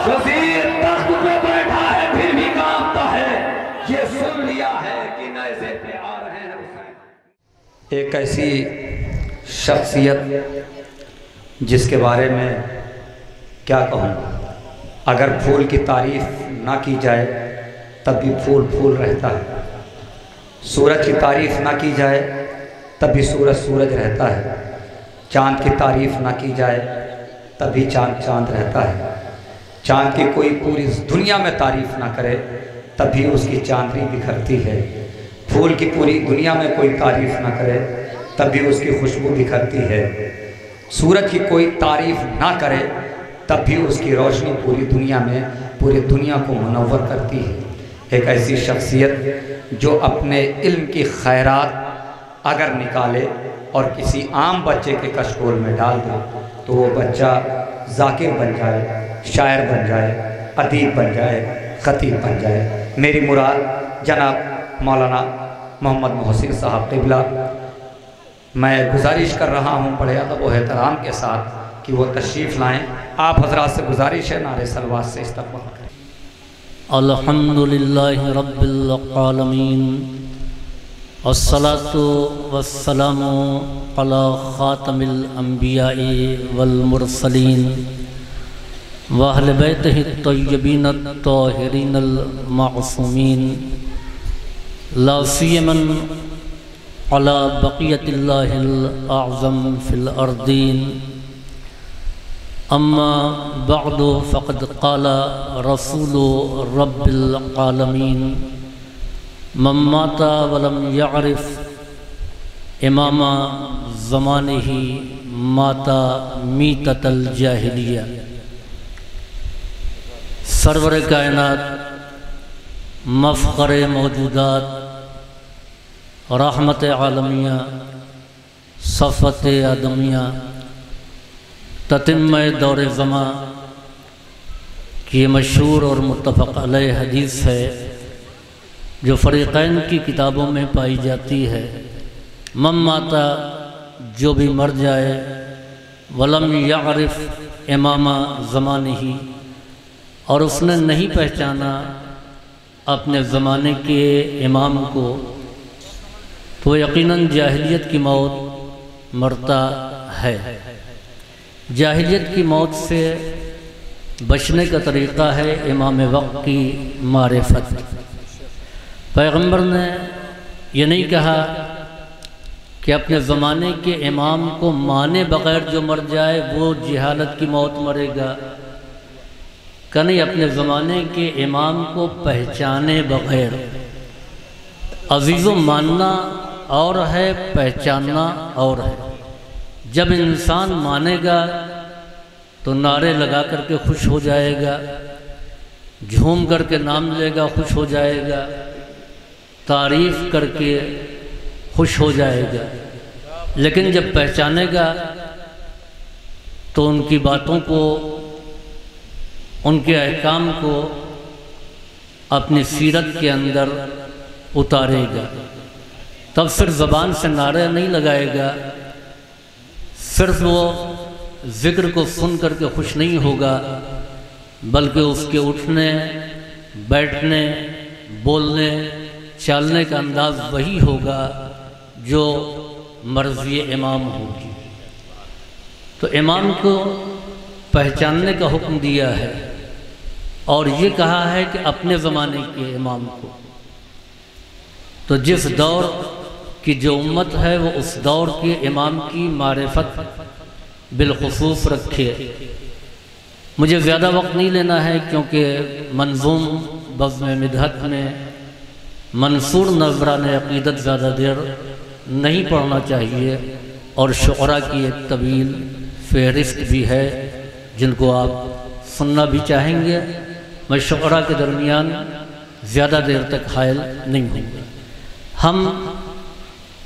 وزیر تخت پہ بیٹھا ہے پھر بھی کانپتا ہے، یہ سن لیا ہے کہ نیزے پہ آ رہے ہیں حسین۔ ایک ایسی شخصیت جس کے بارے میں کیا کہوں، اگر پھول کی تعریف نہ کی جائے تب بھی پھول پھول رہتا ہے، سورج کی تعریف نہ کی جائے تب بھی سورج سورج رہتا ہے، چاند کی تعریف نہ کی جائے تب بھی چاند چاند رہتا ہے، چاند کی کوئی پوری دنیا میں تعریف نہ کرے تب بھی اس کی چاندنی بکھرتی ہے، پھول کی پوری دنیا میں کوئی تعریف نہ کرے تب بھی اس کی خوشبو بکھرتی ہے، سورج کی کوئی تعریف نہ کرے تب بھی اس کی روشنی پوری دنیا میں پوری دنیا کو منور کرتی ہے۔ ایک ایسی شخصیت جو اپنے علم کی خیرات اگر نکالے اور کسی عام بچے کے کشکول میں ڈال دے تو وہ بچہ ذاکر بن جائے، شاعر بن جائے، ادیب بن جائے، خطیب بن جائے۔ میری مراد جناب مولانا محمد محسن صاحب قبلہ، میں گزارش کر رہا ہوں بڑے ادب و احترام کے ساتھ کہ وہ تشریف لائیں۔ آپ حضرات سے گزارش ہے نعرہ صلوات سے استقبال کریں۔ الحمدللہ رب العالمین، الصلاۃ والسلام علی خاتم الانبیاء والمرسلین واہل بیتہ الطیبین الطاہرین المعصومین، لا سیما علی بقیۃ اللہ الاعظم فی الارضین، اما بعد فقد قال رسول رب العالمین، من مات ولم يعرف امام زمانہ مات میتۃ الجاہلیہ۔ سرور کائنات، مفخر موجودات، رحمت عالمیہ، صفوت آدمیہ، تتمہ دور زمان کی مشہور اور متفق علیہ حدیث ہے جو فریقین کی کتابوں میں پائی جاتی ہے، من ماتا، جو بھی مر جائے، ولم یعرف امام زمانہ، اور اس نے نہیں پہچانا اپنے زمانے کے امام کو، تو یقیناً جاہلیت کی موت مرتا ہے۔ جاہلیت کی موت سے بچنے کا طریقہ ہے امام وقت کی معرفت۔ پیغمبر نے یہ نہیں کہا کہ اپنے زمانے کے امام کو مانے بغیر جو مر جائے وہ جہالت کی موت مرے گا، کہ نہیں، اپنے زمانے کے امام کو پہچانے بغیر۔ عزیزو، ماننا اور ہے، پہچاننا اور ہے۔ جب انسان مانے گا تو نعرے لگا کر کے خوش ہو جائے گا، جھوم کر کے نام لے گا، خوش ہو جائے گا، تعریف کر کے خوش ہو جائے گا۔ لیکن جب پہچانے گا تو ان کی باتوں کو، ان کے احکام کو اپنی سیرت کے اندر اتارے گا۔ تب صرف زبان سے نعرے نہیں لگائے گا، صرف وہ ذکر کو سن کر کے خوش نہیں ہوگا، بلکہ اس کے اٹھنے، بیٹھنے، بولنے، چالنے کا انداز وہی ہوگا جو مرضی امام ہوگی۔ تو امام کو پہچاننے کا حکم دیا ہے، اور یہ کہا ہے کہ اپنے زمانے کے امام کو۔ تو جس دور کی جو امت ہے وہ اس دور کے امام کی معرفت بالخصوص رکھے۔ مجھے زیادہ وقت نہیں لینا ہے کیونکہ منظوم بزم مدحت میں منصور نذران عقیدت زیادہ دیر نہیں پڑھنا چاہیے، اور شعراء کی ایک طویل فہرست بھی ہے جن کو آپ سننا بھی چاہیں گے۔ میں شعراء کے درمیان زیادہ دیر تک حائل نہیں ہوں گا۔ ہم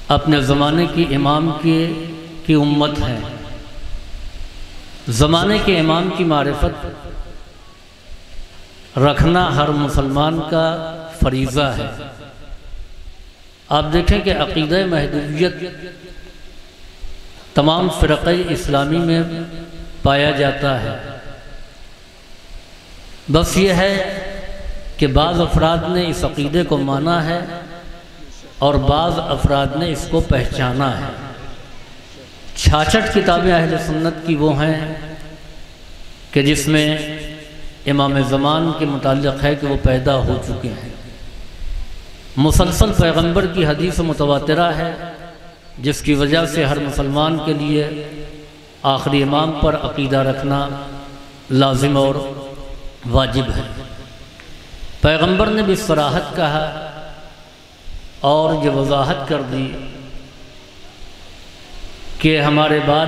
اپنے زمانے کی امام کی امت ہیں۔ زمانے کے امام کی معرفت رکھنا ہر مسلمان کا فریضہ ہے۔ آپ دیکھیں کہ عقیدہ مہدویت تمام فرقہ اسلامی میں پایا جاتا ہے۔ بس یہ ہے کہ بعض افراد نے اس عقیدے کو مانا ہے اور بعض افراد نے اس کو پہچانا ہے۔ چھاچھٹ کتابیں اہل سنت کی وہ ہیں کہ جس میں امام زمان کے متعلق ہے کہ وہ پیدا ہو چکے ہیں۔ مسلسل پیغمبر کی حدیث متواترہ ہے جس کی وجہ سے ہر مسلمان کے لیے آخری امام پر عقیدہ رکھنا لازم اور واجب ہے۔ پیغمبر نے بھی صراحت کہا اور یہ وضاحت کر دی کہ ہمارے بعد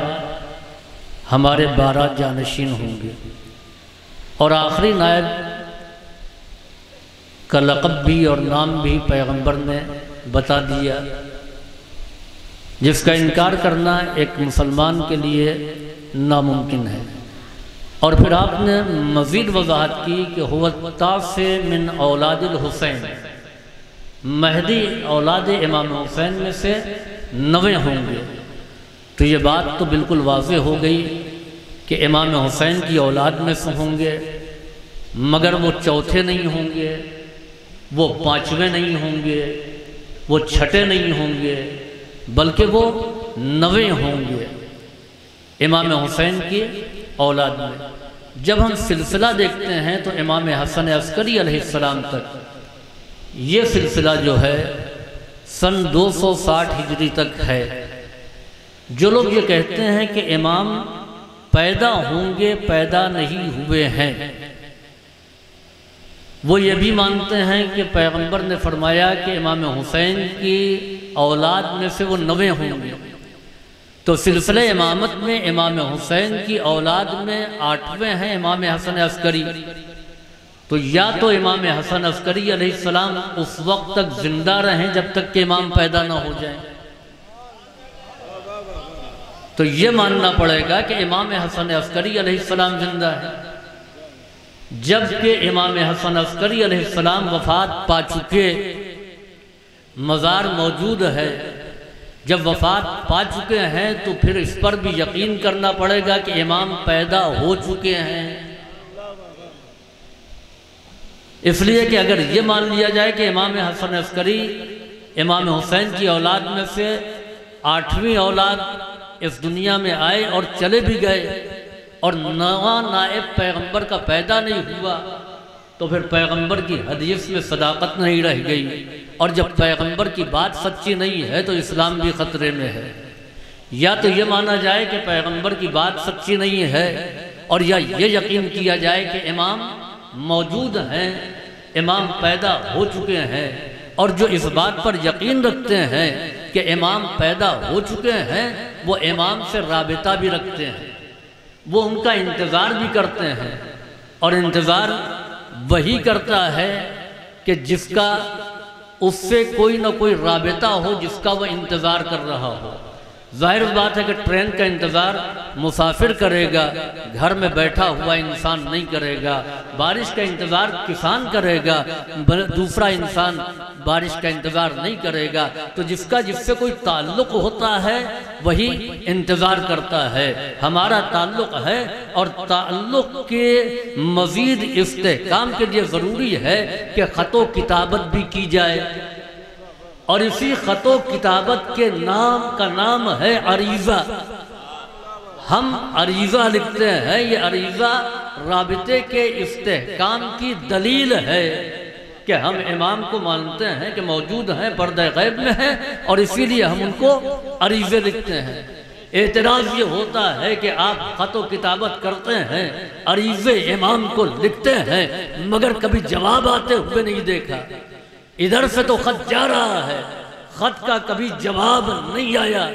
ہمارے 12 جانشین ہوں گے، اور آخری نائب کا لقب بھی اور نام بھی پیغمبر نے بتا دیا، جس کا انکار کرنا ایک مسلمان کے لیے ناممکن ہے۔ اور پھر آپ نے مزید وضاحت کی کہ هو التاسع من اولاد الحسین، مہدی اولاد امام حسین میں سے 9 ہوں گے۔ تو یہ بات تو بالکل واضح ہو گئی کہ امام حسین کی اولاد میں سے ہوں گے، مگر وہ چوتھے نہیں ہوں گے، وہ 5ویں نہیں ہوں گے، وہ 6ٹھے نہیں ہوں گے، بلکہ وہ 9 ہوں گے امام حسین کی اولاد میں۔ جب ہم سلسلہ دیکھتے ہیں تو امام حسن عسکری علیہ السلام تک یہ سلسلہ جو ہے سن 260 ہجری تک ہے۔ جو لوگ یہ کہتے ہیں کہ امام پیدا ہوں گے، پیدا نہیں ہوئے ہیں، وہ یہ بھی مانتے ہیں کہ پیغمبر نے فرمایا کہ امام حسین کی اولاد میں سے وہ 9 ہوں گے، تو سلسلہ امامت میں امام حسین کی اولاد میں 8ویں ہیں امام حسن عسکری۔ تو یا تو امام حسن عسکری علیہ السلام اس وقت تک زندہ رہیں جب تک کہ امام پیدا نہ ہو جائیں، تو یہ ماننا پڑے گا کہ امام حسن عسکری علیہ السلام زندہ ہے، جبکہ امام حسن عسکری علیہ السلام وفات پا چکے، مزار موجود ہے۔ جب وفات پا چکے ہیں تو پھر اس پر بھی یقین کرنا پڑے گا کہ امام پیدا ہو چکے ہیں۔ اس لیے کہ اگر یہ مان لیا جائے کہ امام حسن عسکری امام حسین کی اولاد میں سے 8ویں اولاد اس دنیا میں آئے اور چلے بھی گئے، اور 9واں نائب پیغمبر کا پیدا نہیں ہوا، تو پھر پیغمبر کی حدیث میں صداقت نہیں رہ گئی، اور جب پیغمبر کی بات سچی نہیں ہے تو اسلام بھی خطرے میں ہے۔ یا تو یہ مانا جائے کہ پیغمبر کی بات سچی نہیں ہے، اور یا یہ یقین کیا جائے کہ امام موجود ہیں، امام پیدا ہو چکے ہیں، اور جو اس بات پر یقین رکھتے ہیں کہ امام پیدا ہو چکے ہیں وہ امام سے رابطہ بھی رکھتے ہیں، وہ ان کا انتظار بھی کرتے ہیں، اور انتظار وہی کرتا ہے کہ جس کا اس سے کوئی نہ کوئی رابطہ ہو، جس کا وہ انتظار کر رہا ہو۔ ظاہر بات ہے کہ ٹرین کا انتظار مسافر کرے گا، گھر میں بیٹھا ہوا انسان نہیں کرے گا۔ بارش کا انتظار کسان کرے گا، دوسرا انسان بارش کا انتظار نہیں کرے گا۔ تو جس سے کوئی تعلق ہوتا ہے وہی انتظار کرتا ہے۔ ہمارا تعلق ہے، اور تعلق کے مزید استحکام کے لیے ضروری ہے کہ خط و کتابت بھی کی جائے، اور اسی خط و کتابت کے نام کا نام ہے عریضہ۔ ہم عریضہ لکھتے ہیں، یہ عریضہ رابطے کے استحکام کی دلیل ہے کہ ہم امام کو مانتے ہیں کہ موجود ہیں، پردہ غیب میں ہیں، اور اسی لیے ہم ان کو عریضے لکھتے ہیں۔ اعتراض یہ ہوتا ہے کہ آپ خط و کتابت کرتے ہیں، عریضے امام کو لکھتے ہیں، مگر کبھی جواب آتے ہوئے نہیں دیکھا۔ ادھر سے تو خط جا رہا ہے، خط کا کبھی جواب نہیں آیا،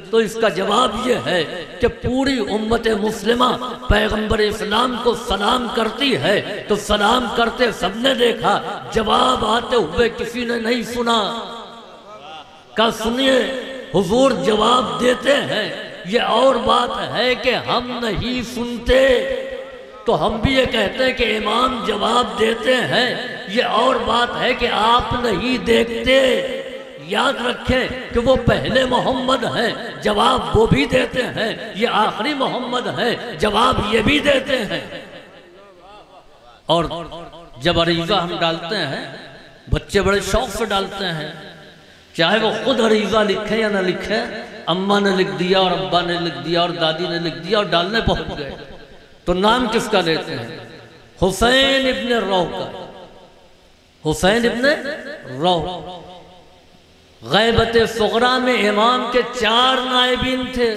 تو اس کا جواب یہ ہے کہ پوری امت مسلمہ پیغمبر اسلام کو سلام کرتی ہے، تو سلام کرتے سب نے دیکھا، جواب آتے ہوئے کسی نے نہیں سنا۔ کہا سنیے حضور جواب دیتے ہیں، یہ اور بات ہے کہ ہم نہیں سنتے، تو ہم بھی یہ کہتے ہیں کہ امام جواب دیتے ہیں، یہ اور بات ہے کہ آپ نہیں دیکھتے۔ یاد رکھیں کہ وہ پہلے محمد ہیں، جواب وہ بھی دیتے ہیں، یہ آخری محمد ہیں، جواب یہ بھی دیتے ہیں۔ اور جب عریضہ ہم ڈالتے ہیں بچے بڑے شوق سے ڈالتے ہیں، چاہے وہ خود عریضہ لکھیں یا نہ لکھیں، اماں نے لکھ دیا اور ابا نے لکھ دیا اور دادی نے لکھ دیا اور ڈالنے پہنچ گئے، تو نام کس کا لیتے ہیں؟ حسین ابن روح کا، حسین ابن روح۔ غیبت صغرا میں امام کے 4 نائبین تھے،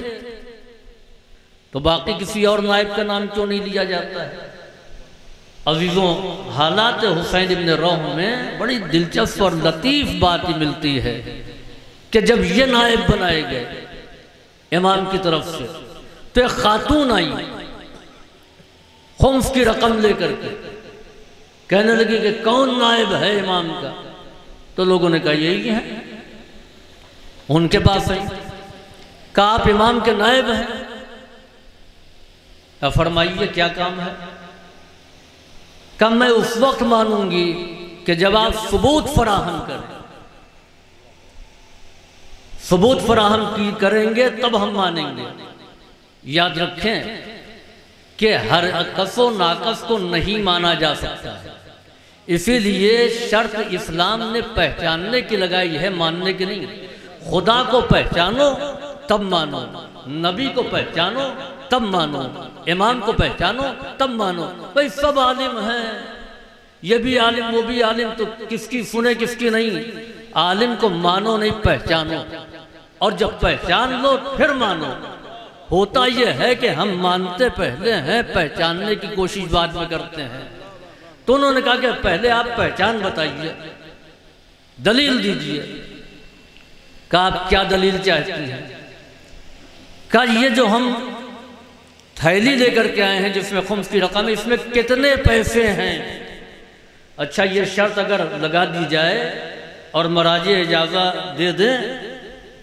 تو باقی کسی اور نائب کا نام کیوں نہیں لیا جاتا ہے؟ عزیزوں، حالات حسین ابن روح میں بڑی دلچسپ اور لطیف بات ہی ملتی ہے کہ جب یہ نائب بنائے گئے امام کی طرف سے، تو ایک خاتون آئی خمس کی رقم لے کر کے، کہنے لگی کہ کون نائب ہے امام کا؟ تو لوگوں نے کہا یہی ہے۔ ان کے پاس آئی، کہا آپ امام کے نائب ہیں؟ فرمائیے کیا کام ہے؟ کہ میں اس وقت مانوں گی کہ جب آپ ثبوت فراہم کریں، ثبوت فراہم کریں گے تب ہم مانیں گے۔ یاد رکھیں کہ ہر عکس و ناقص کو نہیں مانا جا سکتا ہے، اسی لیے شرط اسلام نے پہچاننے کی لگائی ہے، ماننے کی نہیں۔ خدا کو پہچانو تب مانو، نبی کو پہچانو تب مانو، امام کو پہچانو تب مانو۔ بھئی سب عالم ہیں، یہ بھی عالم وہ بھی عالم، تو کس کی سنے کس کی نہیں؟ عالم کو مانو نہیں پہچانو، اور جب پہچان لو پھر مانو۔ ہوتا یہ ہے کہ ہم مانتے پہلے ہیں، پہچاننے کی کوشش بعد میں کرتے ہیں۔ تو انہوں نے کہا کہ پہلے آپ پہچان بتائیے، دلیل دیجئے۔ کہا آپ کیا دلیل چاہتی ہیں؟ کہا یہ جو ہم تھیلی لے کر کے آئے ہیں جس میں خمس کی رقم ہے، اس میں کتنے پیسے ہیں؟ اچھا یہ شرط اگر لگا دی جائے اور مراجع اجازت دے دیں،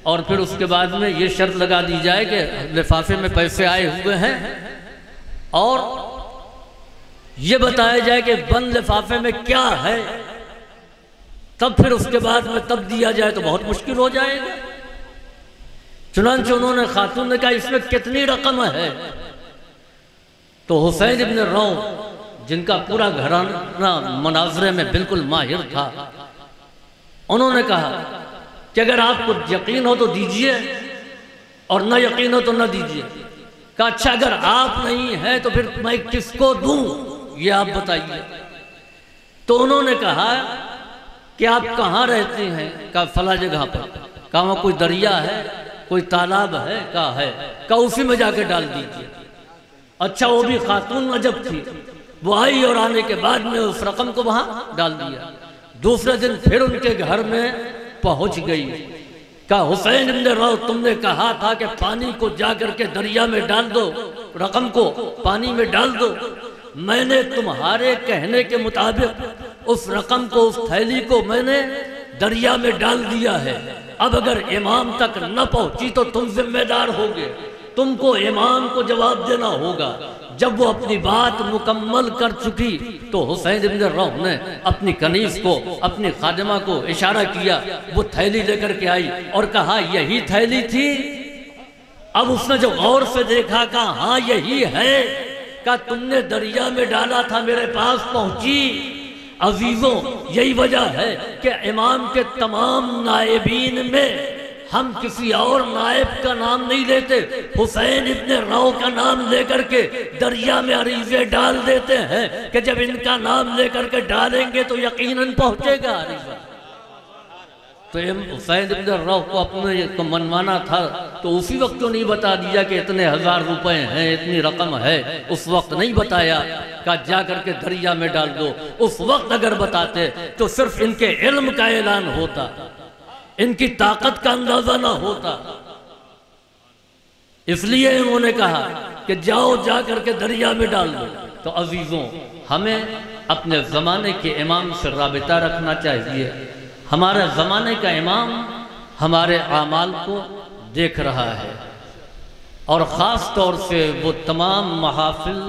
اور پھر اس کے بعد میں یہ شرط لگا دی جائے کہ لفافے میں پیسے آئے ہوئے ہیں، اور یہ بتایا جائے کہ بند لفافے میں کیا ہے، تب پھر اس کے بعد میں تب دیا جائے تو بہت مشکل ہو جائے گا۔ چنانچہ انہوں نے خاتون نے کہا اس میں کتنی رقم ہے؟ تو حسین ابن روح جن کا پورا گھرانہ مناظرے میں بالکل ماہر تھا، انہوں نے کہا کہ اگر آپ کو یقین ہو تو دیجئے اور نہ یقین ہو تو نہ دیجئے۔ کہا اچھا اگر آپ نہیں ہیں تو پھر میں کس کو دوں یہ آپ بتائیے۔ تو انہوں نے کہا کہ آپ کہاں رہتے ہیں؟ کہا فلاں جگہ پر۔ کہا وہاں کوئی دریا ہے، کوئی تالاب ہے؟ کہا ہے۔ کہا اسی میں جا کے ڈال دیجئے۔ اچھا وہ بھی خاتون عجب تھی، وہ آئی اور آنے کے بعد میں اس رقم کو وہاں ڈال دیا۔ دوسرے دن پھر ان کے گھر میں پہنچ گئی۔ کہا حسین ابن روح تم نے کہا تھا کہ پانی کو جا کر کے دریا میں ڈال دو، رقم کو پانی میں ڈال دو، میں نے تمہارے کہنے کے مطابق اس رقم کو، اس تھیلی کو میں نے دریا میں ڈال دیا ہے۔ اب اگر امام تک نہ پہنچی تو تم ذمہ دار ہوگے، تم کو امام کو جواب دینا ہوگا۔ جب وہ اپنی بات مکمل کر چکی تو حسین ابن روح نے اپنی کنیز کو، اپنی خادمہ کو اشارہ کیا، وہ تھیلی لے کر کے آئی اور کہا یہی تھیلی تھی؟ اب اس نے جو غور سے دیکھا کہا ہاں یہی ہے۔ کہا تم نے دریا میں ڈالا تھا، میرے پاس پہنچی۔ عزیزوں یہی وجہ ہے کہ امام کے تمام نائبین میں ہم کسی اور نائب کا نام نہیں لیتے، حسین ابن روح کا نام لے کر کے دریا میں عریضے ڈال دیتے ہیں کہ جب ان کا نام لے کر کے ڈالیں گے تو یقیناً پہنچے گا عریضہ۔ تو حسین ابن روح کو اپنے کو منوانا تھا تو اسی وقت کیوں نہیں بتا دیا کہ اتنے 1000 روپے ہیں، اتنی رقم ہے؟ اس وقت نہیں بتایا، کہا جا کر کے دریا میں ڈال دو۔ اس وقت اگر بتاتے تو صرف ان کے علم کا اعلان ہوتا، ان کی طاقت کا اندازہ نہ ہوتا۔ اس لیے انہوں نے کہا کہ جاؤ جا کر کے دریا میں ڈال دو۔ تو عزیزوں ہمیں اپنے زمانے کے امام سے رابطہ رکھنا چاہیے۔ ہمارے زمانے کا امام ہمارے اعمال کو دیکھ رہا ہے، اور خاص طور سے وہ تمام محافل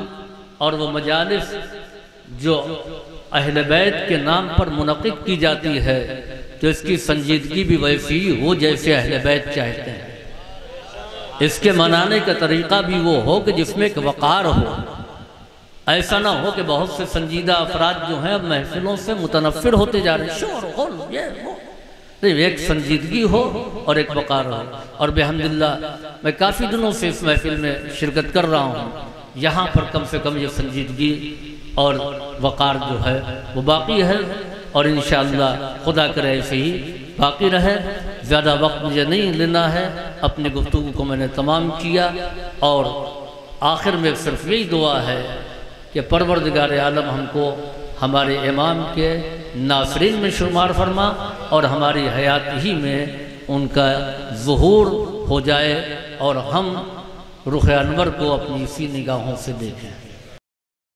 اور وہ مجالس جو اہل بیت کے نام پر منعقد کی جاتی ہے تو اس کی سنجیدگی بھی ویسی ہو جیسے اہل بیت چاہتے ہیں۔ اس کے منانے کا طریقہ بھی وہ ہو کہ جس میں ایک وقار ہو۔ ایسا نہ ہو کہ بہت سے سنجیدہ افراد جو ہیں اب محفلوں سے متنفر ہوتے جا رہے ہیں، شور غل یہ وہ، ایک سنجیدگی ہو اور ایک وقار ہو۔ اور بحمداللہ میں کافی دنوں سے اس محفل میں شرکت کر رہا ہوں، یہاں پر کم سے کم یہ سنجیدگی اور وقار جو ہے وہ باقی ہے، اور انشاءاللہ خدا کرے ایسے ہی باقی رہے۔ زیادہ وقت مجھے نہیں لینا ہے، اپنی گفتگو کو میں نے تمام کیا، اور آخر میں صرف یہی دعا ہے کہ پروردگار عالم ہم کو ہمارے امام کے ناصرین میں شمار فرما، اور ہماری حیات ہی میں ان کا ظہور ہو جائے، اور ہم رخ انور کو اپنی اسی نگاہوں سے دیکھیں۔